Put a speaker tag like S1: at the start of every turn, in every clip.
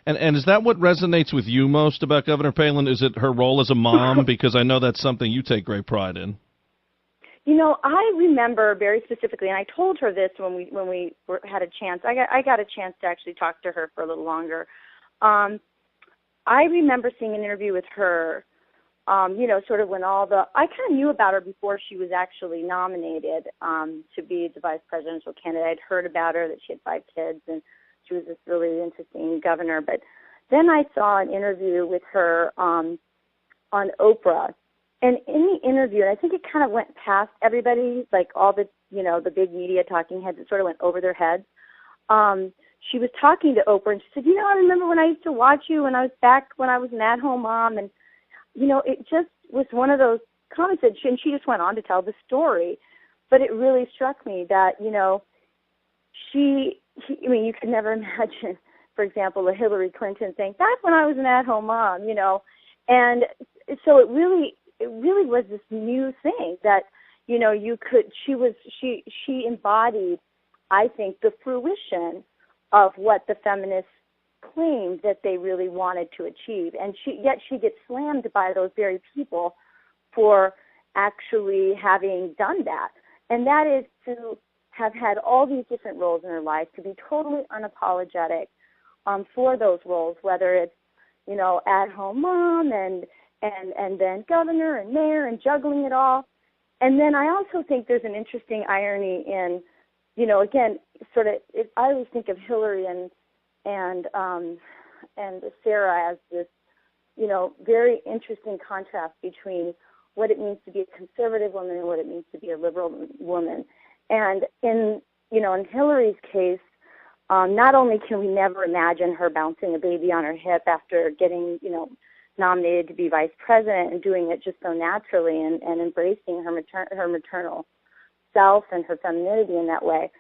S1: And is that what resonates with you most about Governor Palin? Is it her role as a mom? Because I know that's something you take great pride in.
S2: I remember very specifically, and I told her this when we had a chance. I got a chance to actually talk to her for a little longer. I remember seeing an interview with her. Sort of when I kind of knew about her before she was actually nominated to be the vice presidential candidate. I'd heard about her, that she had 5 kids, and she was this really interesting governor. But then I saw an interview with her on Oprah. And in the interview, and I think it kind of went past everybody, like all the, the big media talking heads, it sort of went over their heads. She was talking to Oprah, and she said, I remember when I used to watch you when I was an at-home mom, and it just was one of those comments that she just went on to tell the story. But it really struck me that, you could never imagine, for example, a Hilary Clinton saying, back when I was an at-home mom, And so it really was this new thing that, she embodied, I think, the fruition of what the feminists claimed that they really wanted to achieve. And yet she gets slammed by those very people for actually having done that. And that is to have had all these different roles in her life, to be totally unapologetic for those roles, whether it's, at-home mom and then governor and mayor and juggling it all. And then I also think there's an interesting irony in, again, sort of, I always think of Hilary and Sarah as this, very interesting contrast between what it means to be a conservative woman and what it means to be a liberal woman. And in Hilary's case, not only can we never imagine her bouncing a baby on her hip after getting, nominated to be vice president and doing it just so naturally and embracing her maternal self and her femininity in that way.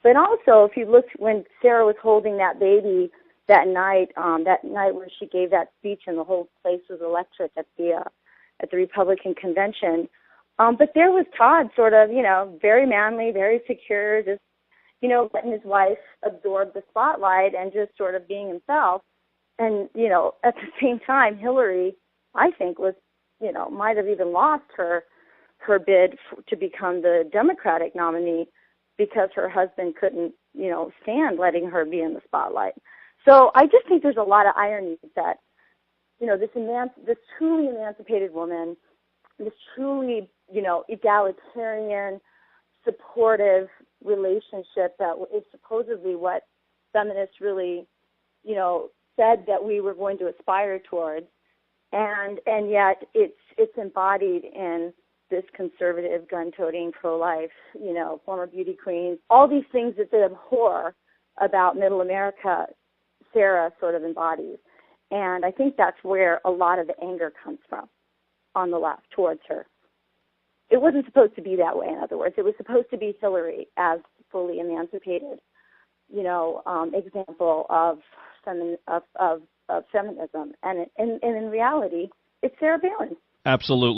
S2: But also, if you looked when Sarah was holding that baby that night where she gave that speech and the whole place was electric at the Republican convention. But there was Todd sort of, very manly, very secure, just, letting his wife absorb the spotlight and just sort of being himself. And, at the same time, Hilary, I think, was, might have even lost her bid to become the Democratic nominee because her husband couldn't, stand letting her be in the spotlight. So I just think there's a lot of irony that, this truly emancipated woman, this truly, egalitarian, supportive relationship that is supposedly what feminists really, said that we were going to aspire towards, and yet it's embodied in this conservative, gun-toting, pro-life, former beauty queen, all these things that they abhor about middle America, Sarah sort of embodies. And I think that's where a lot of the anger comes from on the left towards her. It wasn't supposed to be that way, in other words. It was supposed to be Hilary as fully emancipated, example of feminism. And in reality, it's Sarah Palin.
S1: Absolutely.